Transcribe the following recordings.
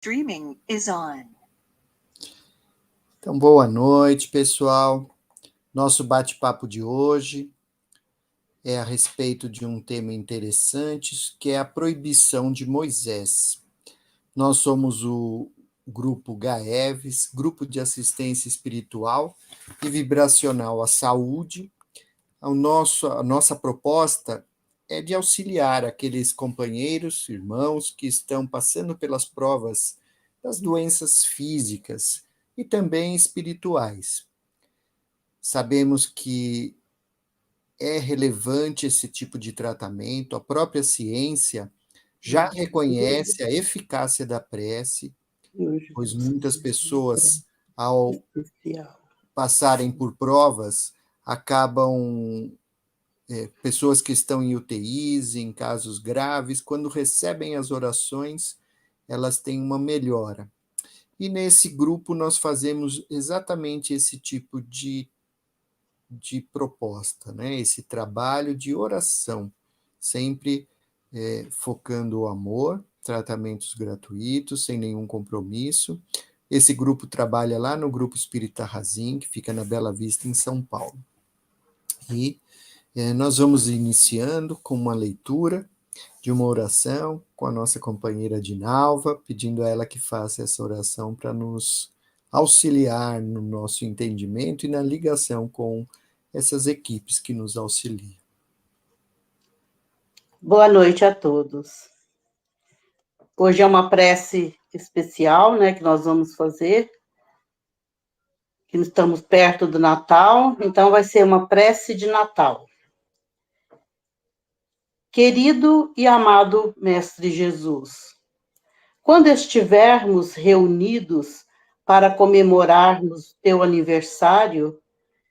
Streaming is on. Então, boa noite, pessoal. Nosso bate-papo de hoje é a respeito de um tema interessante, que é a proibição de Moisés. Nós somos o grupo GAEVES, Grupo de Assistência Espiritual e Vibracional à Saúde. A nossa proposta é de auxiliar aqueles companheiros, irmãos que estão passando pelas provas das doenças físicas e também espirituais. Sabemos que é relevante esse tipo de tratamento, a própria ciência já reconhece a eficácia da prece, pois muitas pessoas, ao passarem por provas, acabam, pessoas que estão em UTIs, em casos graves, quando recebem as orações, elas têm uma melhora. E nesse grupo nós fazemos exatamente esse tipo de proposta, né? Esse trabalho de oração, sempre focando o amor, tratamentos gratuitos, sem nenhum compromisso. Esse grupo trabalha lá no Grupo Espírita Razim, que fica na Bela Vista, em São Paulo. E nós vamos iniciando com uma leitura de uma oração com a nossa companheira Dinalva, pedindo a ela que faça essa oração para nos auxiliar no nosso entendimento e na ligação com essas equipes que nos auxiliam. Boa noite a todos. Hoje é uma prece especial, né, que nós vamos fazer, que estamos perto do Natal, então vai ser uma prece de Natal. Querido e amado Mestre Jesus, quando estivermos reunidos para comemorarmos teu aniversário,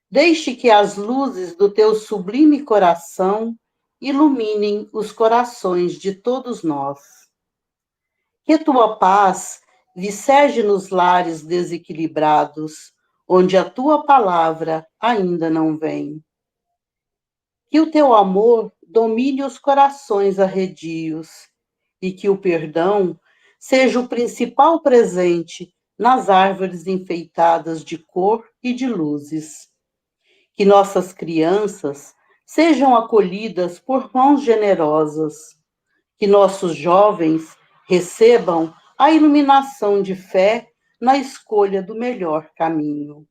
deixe que as luzes do teu sublime coração iluminem os corações de todos nós. Que tua paz viceje nos lares desequilibrados, onde a tua palavra ainda não vem. Que o teu amor domine os corações arredios e que o perdão seja o principal presente nas árvores enfeitadas de cor e de luzes. Que nossas crianças sejam acolhidas por mãos generosas. Que nossos jovens recebam a iluminação de fé na escolha do melhor caminho.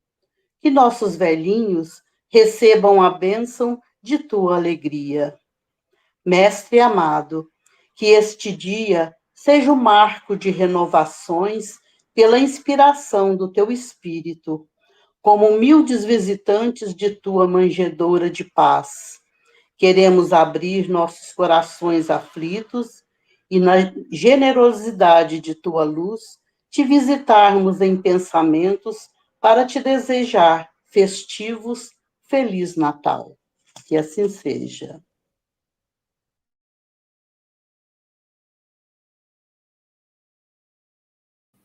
Que nossos velhinhos recebam a bênção de tua alegria. Mestre amado, que este dia seja um marco de renovações pela inspiração do teu Espírito, como humildes visitantes de tua manjedoura de paz. Queremos abrir nossos corações aflitos e, na generosidade de tua luz, te visitarmos em pensamentos para te desejar festivos, Feliz Natal. Que assim seja.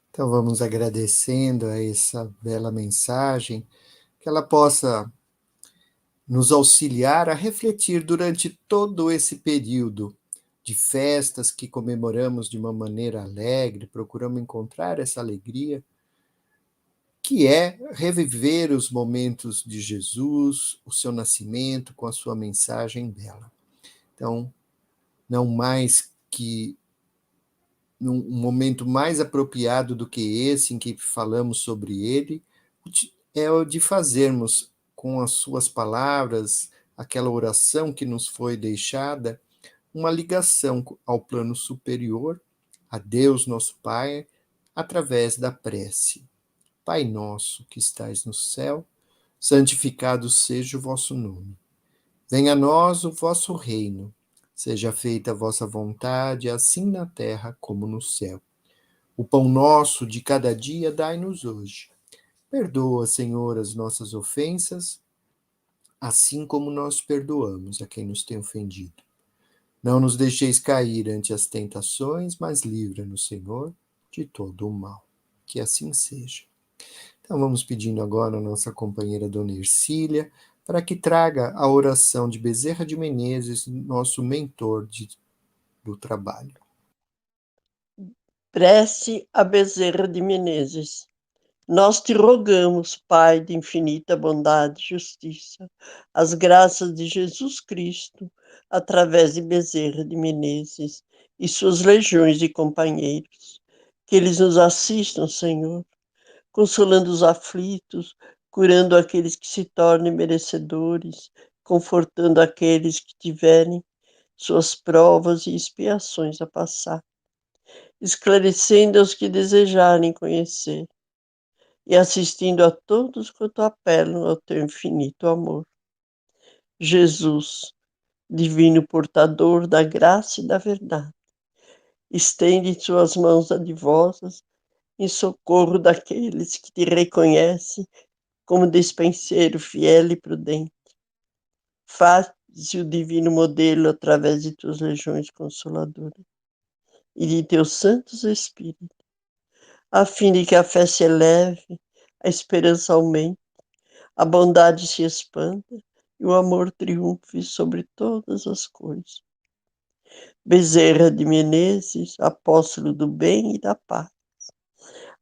Então vamos agradecendo a essa bela mensagem, que ela possa nos auxiliar a refletir durante todo esse período de festas que comemoramos de uma maneira alegre, procuramos encontrar essa alegria, que é reviver os momentos de Jesus, o seu nascimento, com a sua mensagem bela. Então, não mais que num momento mais apropriado do que esse, em que falamos sobre ele, é o de fazermos com as suas palavras, aquela oração que nos foi deixada, uma ligação ao plano superior, a Deus nosso Pai, através da prece. Pai nosso que estais no céu, santificado seja o vosso nome. Venha a nós o vosso reino. Seja feita a vossa vontade, assim na terra como no céu. O pão nosso de cada dia dai-nos hoje. Perdoa, Senhor, as nossas ofensas, assim como nós perdoamos a quem nos tem ofendido. Não nos deixeis cair ante as tentações, mas livra-nos, Senhor, de todo o mal. Que assim seja. Então vamos pedindo agora a nossa companheira Dona Ercília para que traga a oração de Bezerra de Menezes, nosso mentor do trabalho. Prece a Bezerra de Menezes. Nós te rogamos, Pai de infinita bondade e justiça, as graças de Jesus Cristo, através de Bezerra de Menezes e suas legiões de companheiros, que eles nos assistam, Senhor, consolando os aflitos, curando aqueles que se tornem merecedores, confortando aqueles que tiverem suas provas e expiações a passar, esclarecendo aos que desejarem conhecer e assistindo a todos quanto apelam ao teu infinito amor. Jesus, divino portador da graça e da verdade, estende suas mãos adivosas em socorro daqueles que te reconhecem como despenseiro fiel e prudente. Faz-se o divino modelo através de tuas legiões consoladoras e de teus santos espíritos, a fim de que a fé se eleve, a esperança aumente, a bondade se expanda e o amor triunfe sobre todas as coisas. Bezerra de Menezes, apóstolo do bem e da paz,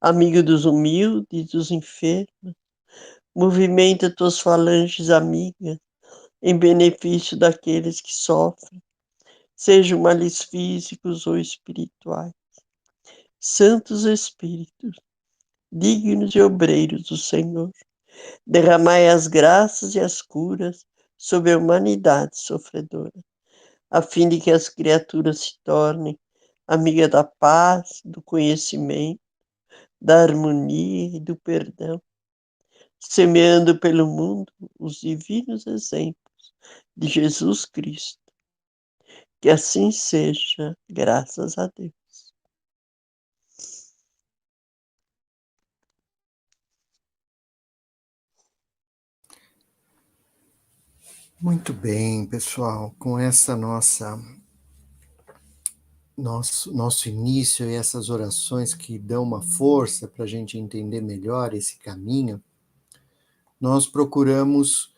amigo dos humildes, dos enfermos, movimenta tuas falanges amigas em benefício daqueles que sofrem, sejam males físicos ou espirituais. Santos Espíritos, dignos e obreiros do Senhor, derramai as graças e as curas sobre a humanidade sofredora, a fim de que as criaturas se tornem amigas da paz, do conhecimento, da harmonia e do perdão, semeando pelo mundo os divinos exemplos de Jesus Cristo. Que assim seja, graças a Deus. Muito bem, pessoal. Com essa nosso início e essas orações que dão uma força para a gente entender melhor esse caminho, nós procuramos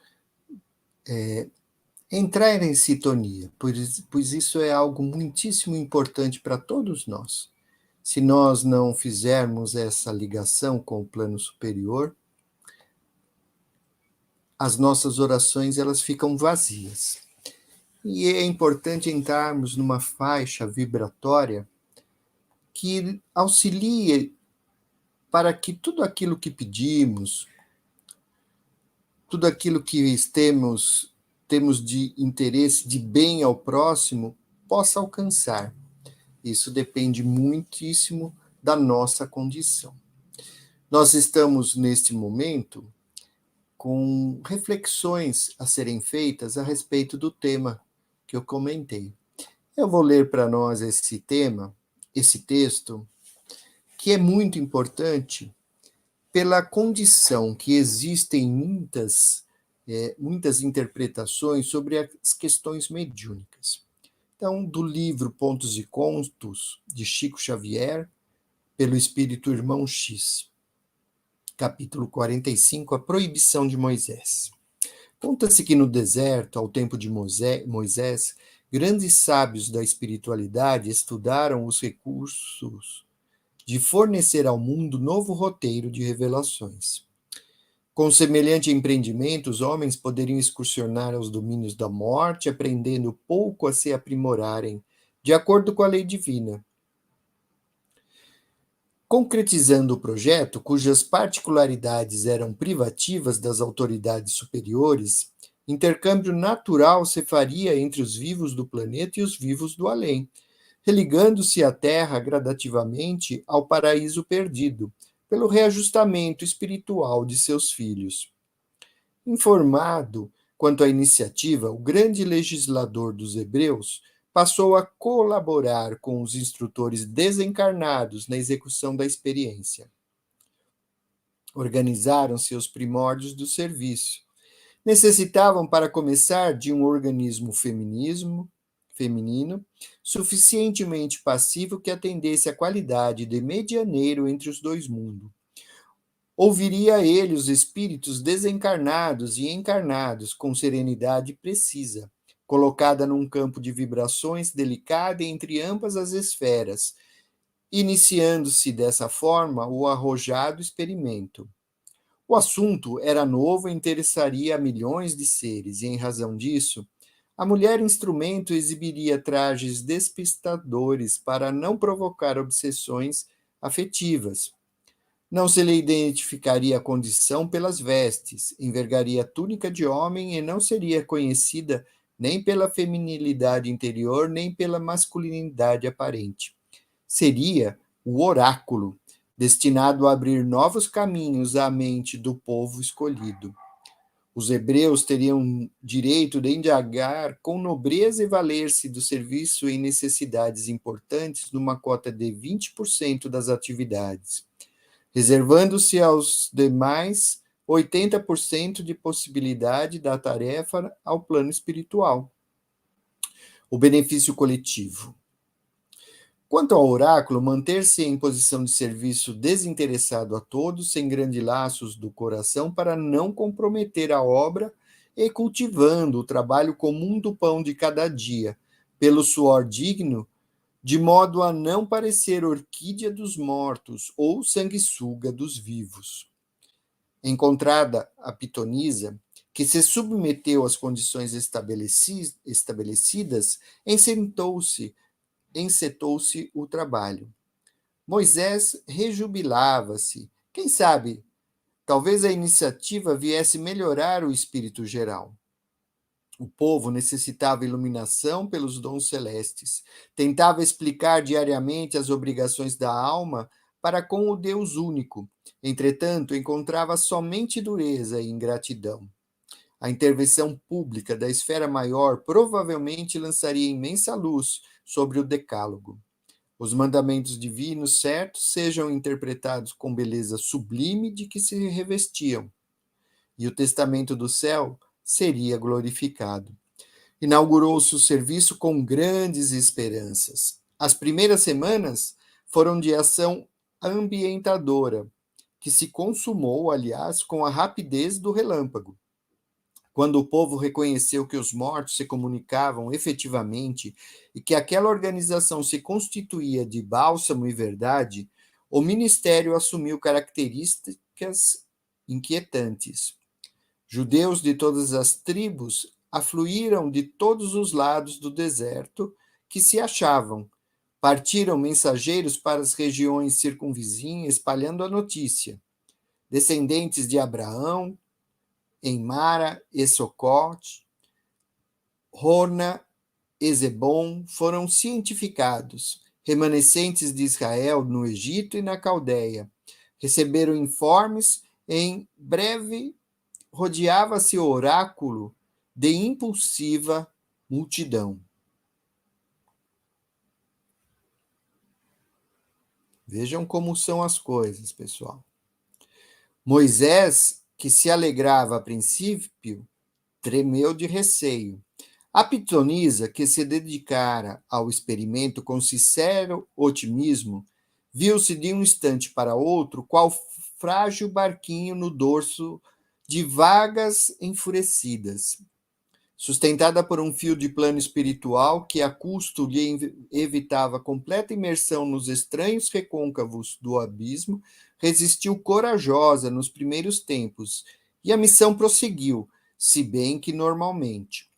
entrar em sintonia, pois isso é algo muitíssimo importante para todos nós. Se nós não fizermos essa ligação com o plano superior, as nossas orações elas ficam vazias. E é importante entrarmos numa faixa vibratória que auxilie para que tudo aquilo que pedimos, tudo aquilo que temos de interesse, de bem ao próximo, possa alcançar. Isso depende muitíssimo da nossa condição. Nós estamos, neste momento, com reflexões a serem feitas a respeito do tema que eu comentei. Eu vou ler para nós esse tema, esse texto, que é muito importante pela condição que existem muitas interpretações sobre as questões mediúnicas. Então, do livro Pontos e Contos, de Chico Xavier, pelo Espírito Irmão X, capítulo 45, A Proibição de Moisés. Conta-se que no deserto, ao tempo de Moisés, grandes sábios da espiritualidade estudaram os recursos de fornecer ao mundo novo roteiro de revelações. Com semelhante empreendimento, os homens poderiam excursionar aos domínios da morte, aprendendo pouco a se aprimorarem, de acordo com a lei divina. Concretizando o projeto, cujas particularidades eram privativas das autoridades superiores, intercâmbio natural se faria entre os vivos do planeta e os vivos do além, religando-se a Terra gradativamente ao paraíso perdido, pelo reajustamento espiritual de seus filhos. Informado quanto à iniciativa, o grande legislador dos hebreus passou a colaborar com os instrutores desencarnados na execução da experiência. Organizaram-se os primórdios do serviço. Necessitavam, para começar, de um organismo feminino, suficientemente passivo que atendesse à qualidade de medianeiro entre os dois mundos. Ouviria ele os espíritos desencarnados e encarnados com serenidade precisa, colocada num campo de vibrações delicada entre ambas as esferas, iniciando-se dessa forma o arrojado experimento. O assunto era novo e interessaria a milhões de seres, e em razão disso, a mulher instrumento exibiria trajes despistadores para não provocar obsessões afetivas. Não se lhe identificaria a condição pelas vestes, envergaria a túnica de homem e não seria conhecida nem pela feminilidade interior, nem pela masculinidade aparente. Seria o oráculo, destinado a abrir novos caminhos à mente do povo escolhido. Os hebreus teriam direito de indagar com nobreza e valer-se do serviço em necessidades importantes numa cota de 20% das atividades, reservando-se aos demais 80% de possibilidade da tarefa ao plano espiritual. O benefício coletivo. Quanto ao oráculo, manter-se em posição de serviço desinteressado a todos, sem grandes laços do coração, para não comprometer a obra e cultivando o trabalho comum do pão de cada dia, pelo suor digno, de modo a não parecer orquídea dos mortos ou sanguessuga dos vivos. Encontrada a pitonisa, que se submeteu às condições estabelecidas, encetou-se o trabalho. Moisés rejubilava-se. Quem sabe, talvez a iniciativa viesse melhorar o espírito geral. O povo necessitava iluminação pelos dons celestes. Tentava explicar diariamente as obrigações da alma para com o Deus único. Entretanto, encontrava somente dureza e ingratidão. A intervenção pública da esfera maior provavelmente lançaria imensa luz sobre o decálogo. Os mandamentos divinos certos sejam interpretados com beleza sublime de que se revestiam, e o testamento do céu seria glorificado. Inaugurou-se o serviço com grandes esperanças. As primeiras semanas foram de ação ambientadora, que se consumou, aliás, com a rapidez do relâmpago. Quando o povo reconheceu que os mortos se comunicavam efetivamente e que aquela organização se constituía de bálsamo e verdade, o ministério assumiu características inquietantes. Judeus de todas as tribos afluíram de todos os lados do deserto que se achavam. Partiram mensageiros para as regiões circunvizinhas, espalhando a notícia. Descendentes de Abraão, em Mara e Socote, Horna e Zebom foram cientificados. Remanescentes de Israel no Egito e na Caldeia receberam informes. Em breve, rodeava-se o oráculo de impulsiva multidão. Vejam como são as coisas, pessoal. Moisés, que se alegrava a princípio, tremeu de receio. A pitonisa, que se dedicara ao experimento com sincero otimismo, viu-se de um instante para outro qual frágil barquinho no dorso de vagas enfurecidas. Sustentada por um fio de plano espiritual que a custo lhe evitava completa imersão nos estranhos recôncavos do abismo, resistiu corajosa nos primeiros tempos, e a missão prosseguiu, se bem que normalmente.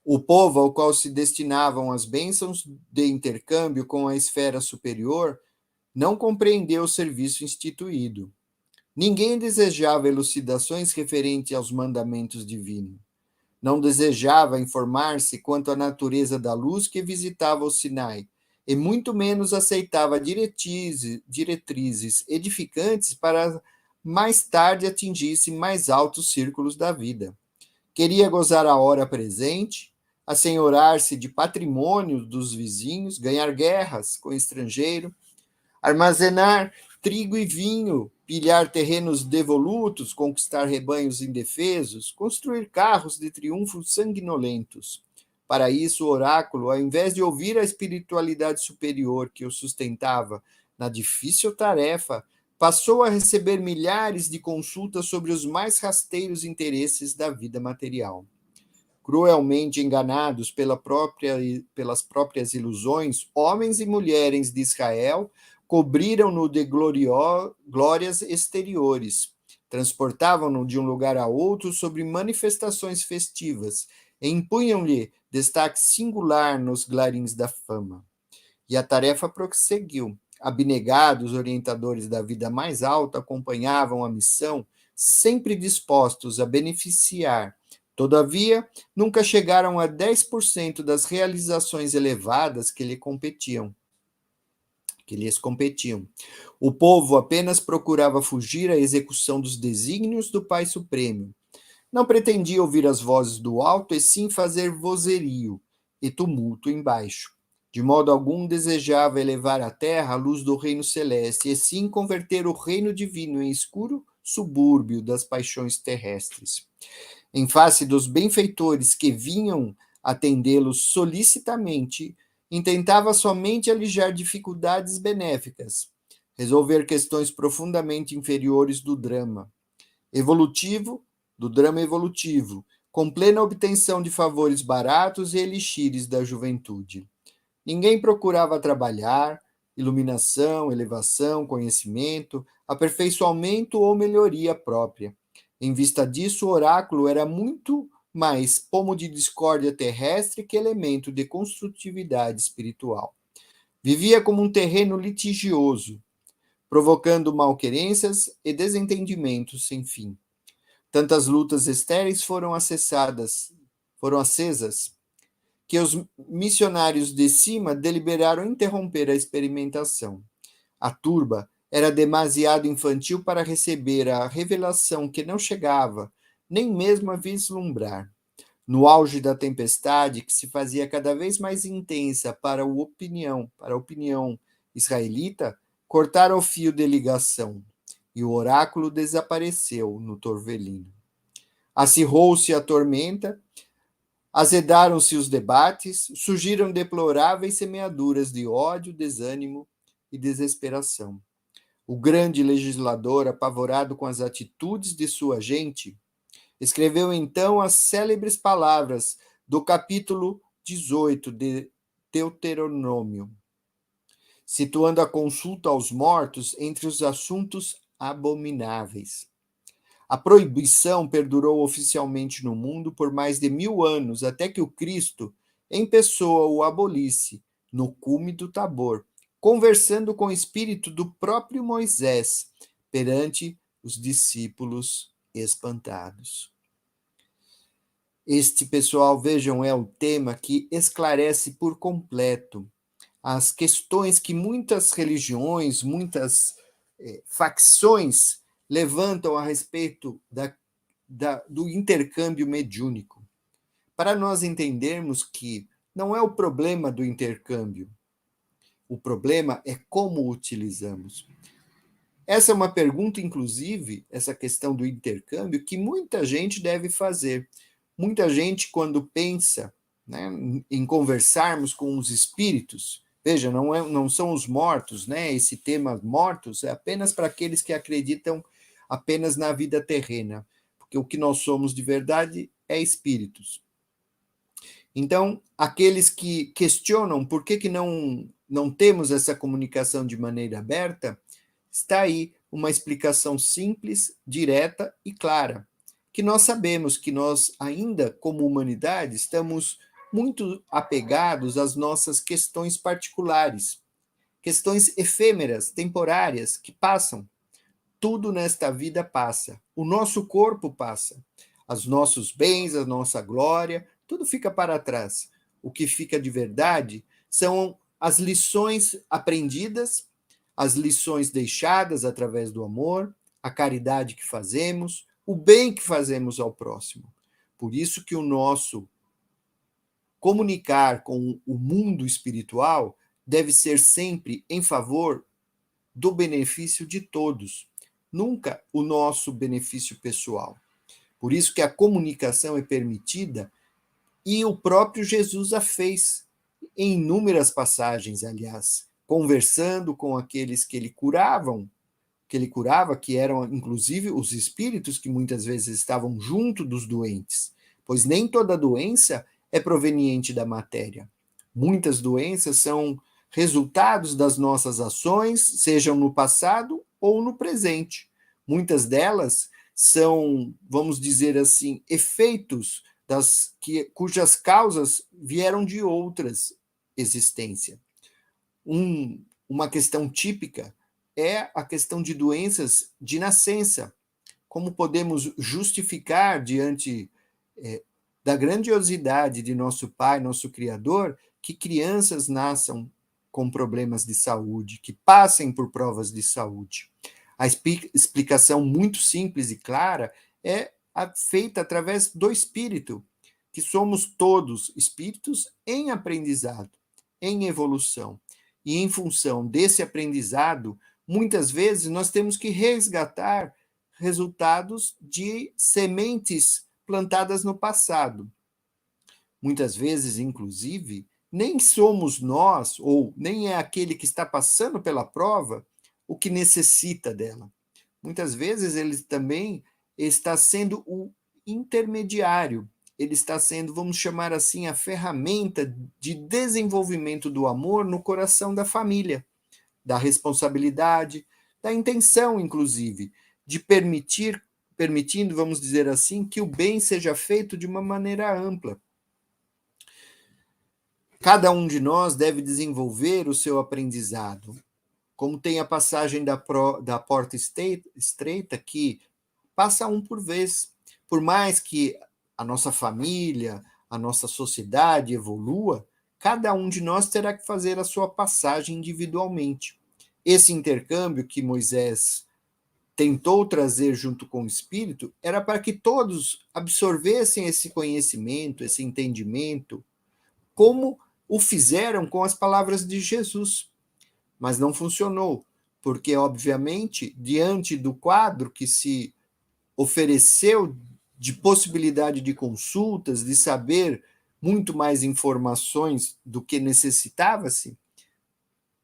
O povo ao qual se destinavam as bênçãos de intercâmbio com a esfera superior não compreendeu o serviço instituído. Ninguém desejava elucidações referentes aos mandamentos divinos. Não desejava informar-se quanto à natureza da luz que visitava o Sinai, e muito menos aceitava diretrizes edificantes para mais tarde atingisse mais altos círculos da vida. Queria gozar a hora presente, assenhorar-se de patrimônio dos vizinhos, ganhar guerras com o estrangeiro, armazenar trigo e vinho, pilhar terrenos devolutos, conquistar rebanhos indefesos, construir carros de triunfo sanguinolentos. Para isso, o oráculo, ao invés de ouvir a espiritualidade superior que o sustentava na difícil tarefa, passou a receber milhares de consultas sobre os mais rasteiros interesses da vida material. Cruelmente enganados pelas próprias ilusões, homens e mulheres de Israel cobriram-no de glórias exteriores, transportavam-no de um lugar a outro sobre manifestações festivas e impunham-lhe destaque singular nos clarins da fama. E a tarefa prosseguiu. Abnegados orientadores da vida mais alta acompanhavam a missão, sempre dispostos a beneficiar. Todavia, nunca chegaram a 10% das realizações elevadas que lhes competiam. O povo apenas procurava fugir à execução dos desígnios do Pai Supremo. Não pretendia ouvir as vozes do alto, e sim fazer vozerio e tumulto embaixo. De modo algum desejava elevar à terra a luz do reino celeste, e sim converter o reino divino em escuro subúrbio das paixões terrestres. Em face dos benfeitores que vinham atendê-los solicitamente, intentava somente alijar dificuldades benéficas, resolver questões profundamente inferiores do drama evolutivo, com plena obtenção de favores baratos e elixires da juventude. Ninguém procurava trabalhar, iluminação, elevação, conhecimento, aperfeiçoamento ou melhoria própria. Em vista disso, o oráculo era muito mais pomo de discórdia terrestre que elemento de construtividade espiritual. Vivia como um terreno litigioso, provocando malquerências e desentendimentos sem fim. Tantas lutas estéreis foram acesas, que os missionários de cima deliberaram interromper a experimentação. A turba era demasiado infantil para receber a revelação que não chegava, nem mesmo a vislumbrar. No auge da tempestade, que se fazia cada vez mais intensa para a opinião israelita, cortaram o fio de ligação, e o oráculo desapareceu no torvelino. Acirrou-se a tormenta, azedaram-se os debates, surgiram deploráveis semeaduras de ódio, desânimo e desesperação. O grande legislador, apavorado com as atitudes de sua gente, escreveu então as célebres palavras do capítulo 18 de Deuteronômio, situando a consulta aos mortos entre os assuntos abomináveis. A proibição perdurou oficialmente no mundo por mais de 1000 anos, até que o Cristo, em pessoa, o abolisse, no cume do Tabor, conversando com o espírito do próprio Moisés, perante os discípulos espantados. Este, pessoal, vejam, é o tema que esclarece por completo as questões que muitas religiões, muitas facções levantam a respeito do intercâmbio mediúnico. Para nós entendermos que não é o problema do intercâmbio, o problema é como o utilizamos. Essa é uma pergunta, inclusive, essa questão do intercâmbio, que muita gente deve fazer. Muita gente, quando pensa, né, em conversarmos com os espíritos, veja, não são os mortos, né? Esse tema mortos é apenas para aqueles que acreditam apenas na vida terrena, porque o que nós somos de verdade é espíritos. Então, aqueles que questionam por que não temos essa comunicação de maneira aberta, está aí uma explicação simples, direta e clara, que nós sabemos que nós ainda, como humanidade, estamos muito apegados às nossas questões particulares, questões efêmeras, temporárias, que passam. Tudo nesta vida passa. O nosso corpo passa. Os nossos bens, a nossa glória, tudo fica para trás. O que fica de verdade são as lições aprendidas, as lições deixadas através do amor, a caridade que fazemos, o bem que fazemos ao próximo. Por isso que o nosso comunicar com o mundo espiritual deve ser sempre em favor do benefício de todos, nunca o nosso benefício pessoal. Por isso que a comunicação é permitida, e o próprio Jesus a fez em inúmeras passagens, aliás, conversando com aqueles que ele curava, que eram inclusive os espíritos que muitas vezes estavam junto dos doentes, pois nem toda doença é proveniente da matéria. Muitas doenças são resultados das nossas ações, sejam no passado ou no presente. Muitas delas são, vamos dizer assim, efeitos cujas causas vieram de outras existências. Uma questão típica é a questão de doenças de nascença. Como podemos justificar diante da grandiosidade de nosso Pai, nosso Criador, que crianças nasçam com problemas de saúde, que passem por provas de saúde? A explicação muito simples e clara é feita através do espírito, que somos todos espíritos em aprendizado, em evolução. E em função desse aprendizado, muitas vezes nós temos que resgatar resultados de sementes plantadas no passado. Muitas vezes, inclusive, nem somos nós, ou nem é aquele que está passando pela prova, o que necessita dela. Muitas vezes ele também está sendo o intermediário, ele está sendo, vamos chamar assim, a ferramenta de desenvolvimento do amor no coração da família, da responsabilidade, da intenção, inclusive, de permitindo, vamos dizer assim, que o bem seja feito de uma maneira ampla. Cada um de nós deve desenvolver o seu aprendizado. Como tem a passagem da porta estreita, que passa um por vez. Por mais que a nossa família, a nossa sociedade evolua, cada um de nós terá que fazer a sua passagem individualmente. Esse intercâmbio que Moisés tentou trazer junto com o Espírito era para que todos absorvessem esse conhecimento, esse entendimento, como o fizeram com as palavras de Jesus. Mas não funcionou, porque, obviamente, diante do quadro que se ofereceu de possibilidade de consultas, de saber muito mais informações do que necessitava-se,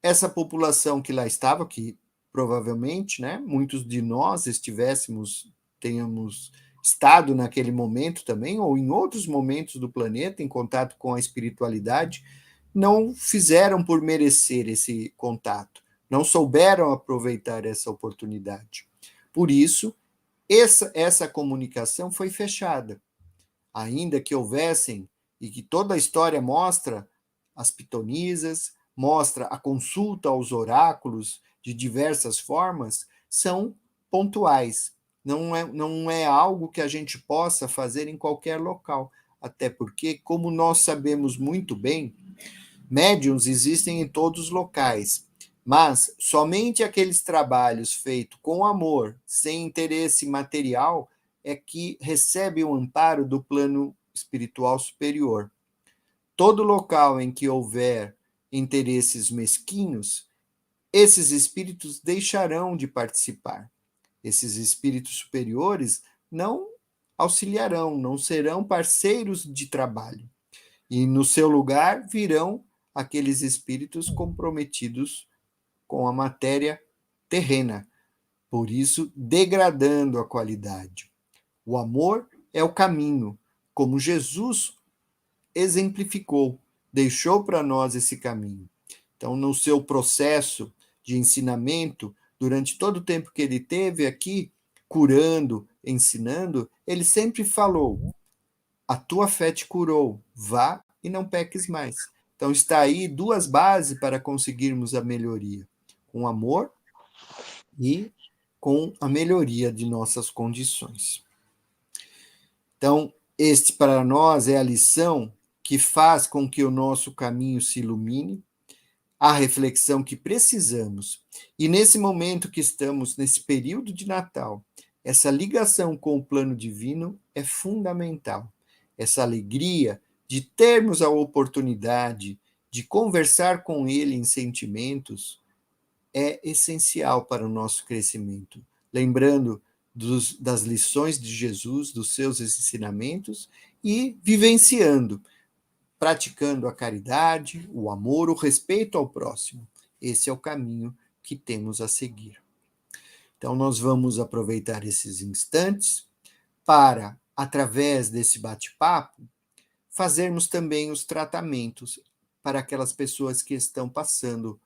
essa população que lá estava, que provavelmente, né, muitos de nós tenhamos estado naquele momento também, ou em outros momentos do planeta, em contato com a espiritualidade, não fizeram por merecer esse contato, não souberam aproveitar essa oportunidade. Por isso, essa comunicação foi fechada. Ainda que houvessem, e que toda a história mostra as pitonisas, mostra a consulta aos oráculos de diversas formas, são pontuais. Não é algo que a gente possa fazer em qualquer local. Até porque, como nós sabemos muito bem, médiuns existem em todos os locais, mas somente aqueles trabalhos feitos com amor, sem interesse material, é que recebe o amparo do plano espiritual superior. Todo local em que houver interesses mesquinhos, esses espíritos deixarão de participar. Esses espíritos superiores não auxiliarão, não serão parceiros de trabalho. E no seu lugar virão aqueles espíritos comprometidos com a matéria terrena, por isso degradando a qualidade. O amor é o caminho, como Jesus exemplificou, deixou para nós esse caminho. Então, no seu processo de ensinamento, durante todo o tempo que ele teve aqui, curando, ensinando, ele sempre falou: a tua fé te curou, vá e não peques mais. Então, está aí duas bases para conseguirmos a melhoria: com amor e com a melhoria de nossas condições. Então, este para nós é a lição que faz com que o nosso caminho se ilumine, a reflexão que precisamos. E nesse momento que estamos, nesse período de Natal, essa ligação com o plano divino é fundamental. Essa alegria de termos a oportunidade de conversar com ele em sentimentos é essencial para o nosso crescimento. Lembrando das lições de Jesus, dos seus ensinamentos e vivenciando, praticando a caridade, o amor, o respeito ao próximo. Esse é o caminho que temos a seguir. Então, nós vamos aproveitar esses instantes para através desse bate-papo, fazermos também os tratamentos para aquelas pessoas que estão passando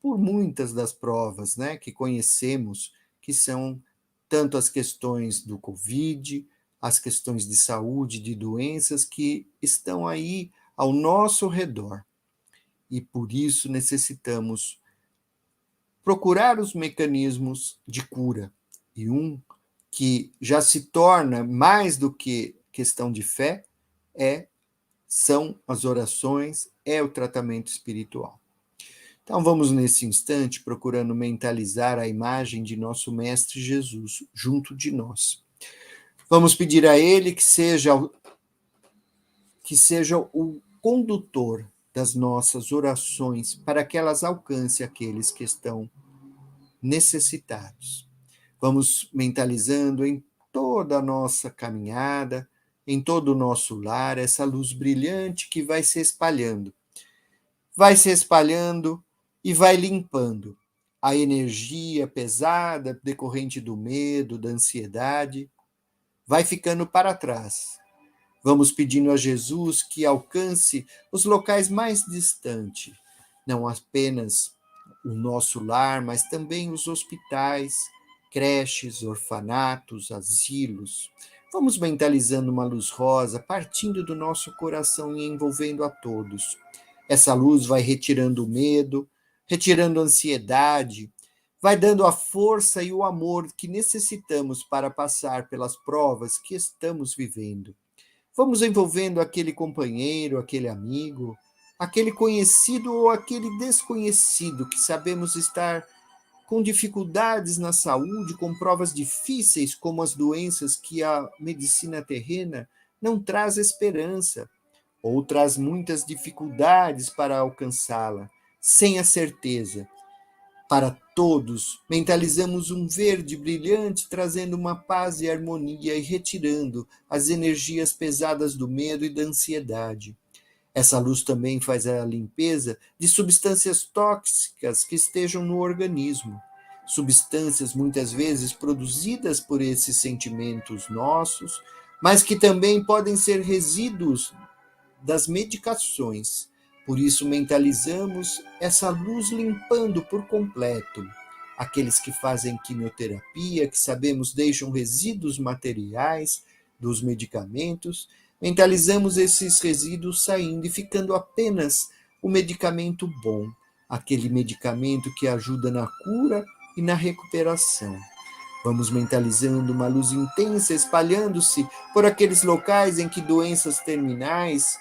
por muitas das provas, né, que conhecemos, que são tanto as questões do Covid, as questões de saúde, de doenças que estão aí ao nosso redor. E por isso necessitamos procurar os mecanismos de cura. E um que já se torna mais do que questão de fé são as orações, é o tratamento espiritual. Então vamos nesse instante procurando mentalizar a imagem de nosso Mestre Jesus junto de nós. Vamos pedir a Ele que seja o condutor das nossas orações para que elas alcancem aqueles que estão necessitados. Vamos mentalizando em toda a nossa caminhada, em todo o nosso lar, essa luz brilhante que vai se espalhando. Vai se espalhando e vai limpando a energia pesada decorrente do medo, da ansiedade, vai ficando para trás. Vamos pedindo a Jesus que alcance os locais mais distantes, não apenas o nosso lar, mas também os hospitais, creches, orfanatos, asilos. Vamos mentalizando uma luz rosa partindo do nosso coração e envolvendo a todos. Essa luz vai retirando o medo, retirando a ansiedade, vai dando a força e o amor que necessitamos para passar pelas provas que estamos vivendo. Vamos envolvendo aquele companheiro, aquele amigo, aquele conhecido ou aquele desconhecido que sabemos estar com dificuldades na saúde, com provas difíceis, como as doenças que a medicina terrena não traz esperança, ou traz muitas dificuldades para alcançá-la, sem a certeza. Para todos, mentalizamos um verde brilhante, trazendo uma paz e harmonia e retirando as energias pesadas do medo e da ansiedade. Essa luz também faz a limpeza de substâncias tóxicas que estejam no organismo. Substâncias muitas vezes produzidas por esses sentimentos nossos, mas que também podem ser resíduos das medicações. Por isso, mentalizamos essa luz limpando por completo aqueles que fazem quimioterapia, que sabemos deixam resíduos materiais dos medicamentos. Mentalizamos esses resíduos saindo e ficando apenas o medicamento bom, aquele medicamento que ajuda na cura e na recuperação. Vamos mentalizando uma luz intensa espalhando-se por aqueles locais em que doenças terminais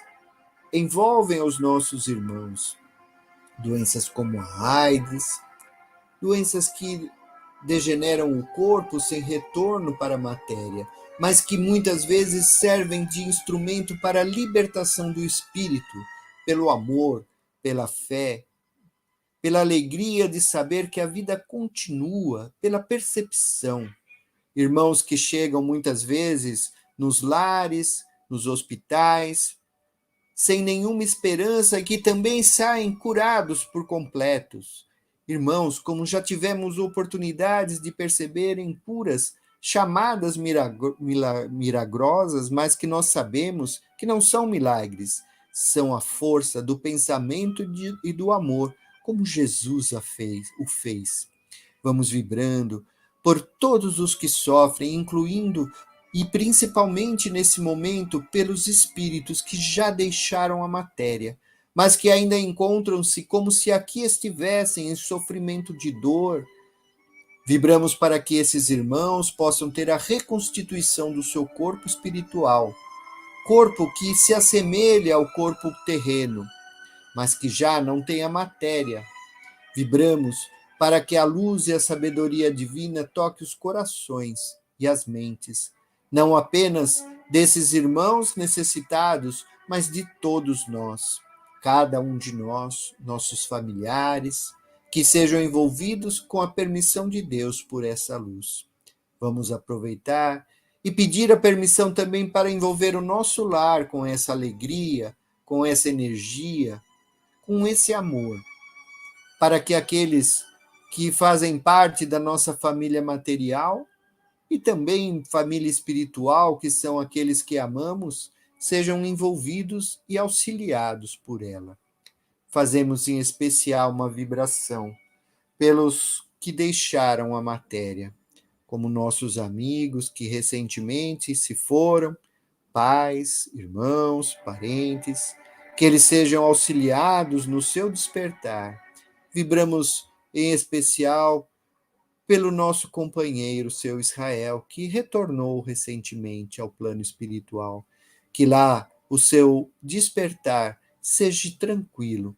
envolvem os nossos irmãos. Doenças como a AIDS, doenças que degeneram o corpo sem retorno para a matéria, mas que muitas vezes servem de instrumento para a libertação do espírito, pelo amor, pela fé, pela alegria de saber que a vida continua, pela percepção. Irmãos que chegam muitas vezes nos lares, nos hospitais, sem nenhuma esperança e que também saem curados por completos. Irmãos, como já tivemos oportunidades de perceber em curas chamadas milagrosas, mas que nós sabemos que não são milagres, são a força do pensamento e do amor, como Jesus o fez. Vamos vibrando por todos os que sofrem, incluindo e principalmente nesse momento pelos espíritos que já deixaram a matéria, mas que ainda encontram-se como se aqui estivessem em sofrimento de dor. Vibramos para que esses irmãos possam ter a reconstituição do seu corpo espiritual, corpo que se assemelha ao corpo terreno, mas que já não tem a matéria. Vibramos para que a luz e a sabedoria divina toque os corações e as mentes, não apenas desses irmãos necessitados, mas de todos nós, cada um de nós, nossos familiares, que sejam envolvidos com a permissão de Deus por essa luz. Vamos aproveitar e pedir a permissão também para envolver o nosso lar com essa alegria, com essa energia, com esse amor, para que aqueles que fazem parte da nossa família material e também família espiritual, que são aqueles que amamos, sejam envolvidos e auxiliados por ela. Fazemos em especial uma vibração pelos que deixaram a matéria, como nossos amigos que recentemente se foram, pais, irmãos, parentes, que eles sejam auxiliados no seu despertar. Vibramos em especial pelo nosso companheiro, seu Israel, que retornou recentemente ao plano espiritual. Que lá o seu despertar seja tranquilo,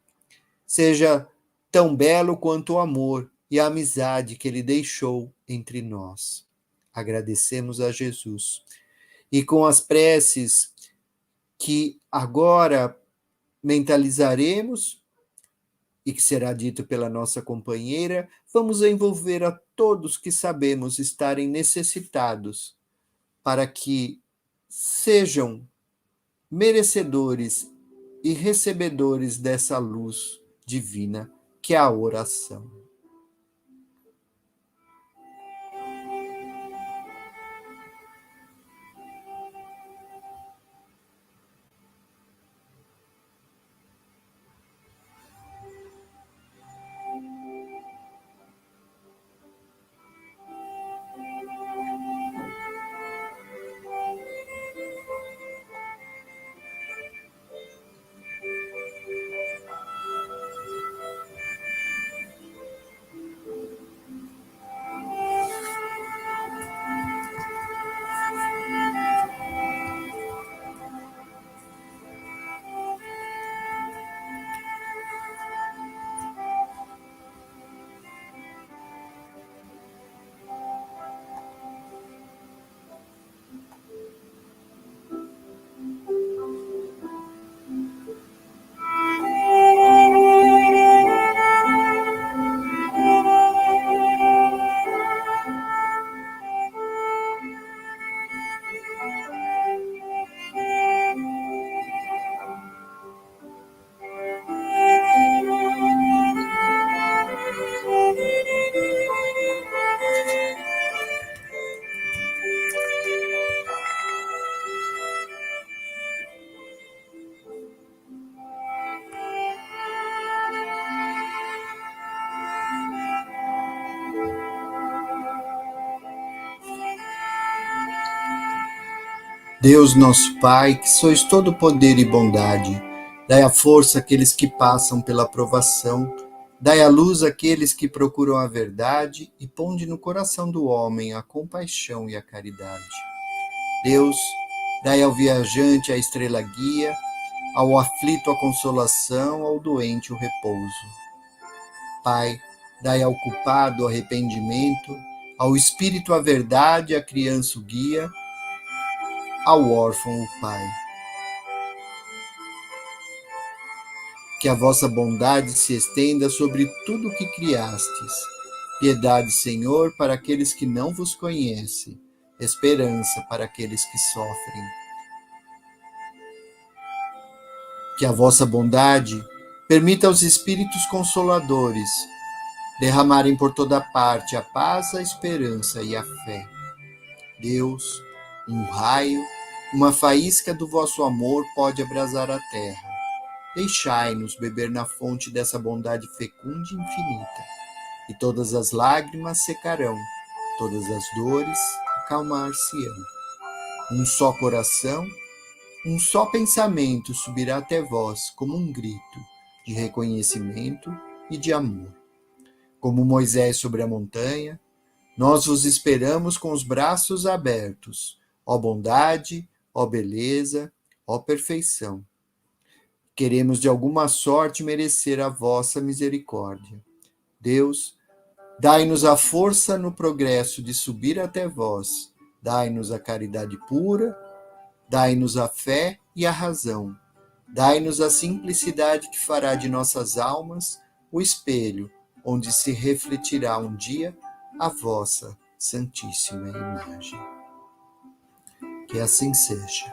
seja tão belo quanto o amor e a amizade que ele deixou entre nós. Agradecemos a Jesus. E com as preces que agora mentalizaremos e que será dito pela nossa companheira, vamos envolver a todos que sabemos estarem necessitados, para que sejam merecedores e recebedores dessa luz divina que é a oração. Deus nosso Pai, que sois todo poder e bondade, dai a força àqueles que passam pela provação, dai a luz àqueles que procuram a verdade e ponde no coração do homem a compaixão e a caridade. Deus, dai ao viajante a estrela guia, ao aflito a consolação, ao doente o repouso. Pai, dai ao culpado o arrependimento, ao espírito a verdade, à criança o guia, ao órfão o Pai. Que a vossa bondade se estenda sobre tudo o que criastes. Piedade, Senhor, para aqueles que não vos conhecem, esperança para aqueles que sofrem. Que a vossa bondade permita aos Espíritos Consoladores derramarem por toda parte a paz, a esperança e a fé. Deus, um raio, uma faísca do vosso amor pode abrasar a terra. Deixai-nos beber na fonte dessa bondade fecunda e infinita, e todas as lágrimas secarão, todas as dores acalmar-se-ão. Um só coração, um só pensamento subirá até vós como um grito de reconhecimento e de amor. Como Moisés sobre a montanha, nós vos esperamos com os braços abertos, ó bondade, ó beleza, ó perfeição. Queremos de alguma sorte merecer a vossa misericórdia. Deus, dai-nos a força no progresso de subir até vós, dai-nos a caridade pura, dai-nos a fé e a razão, dai-nos a simplicidade que fará de nossas almas o espelho onde se refletirá um dia a vossa santíssima imagem. Que assim seja.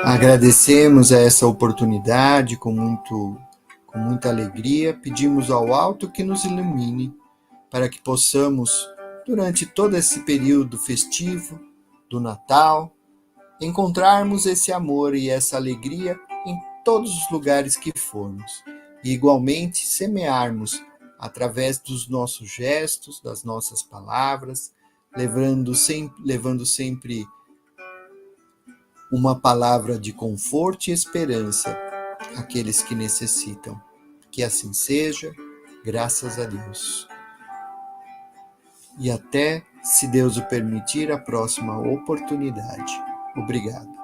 Agradecemos a essa oportunidade com muita alegria, pedimos ao alto que nos ilumine para que possamos, durante todo esse período festivo do Natal, encontrarmos esse amor e essa alegria em todos os lugares que formos. E igualmente semearmos através dos nossos gestos, das nossas palavras, levando sempre uma palavra de conforto e esperança àqueles que necessitam. Que assim seja, graças a Deus. E até, se Deus o permitir, a próxima oportunidade. Obrigado.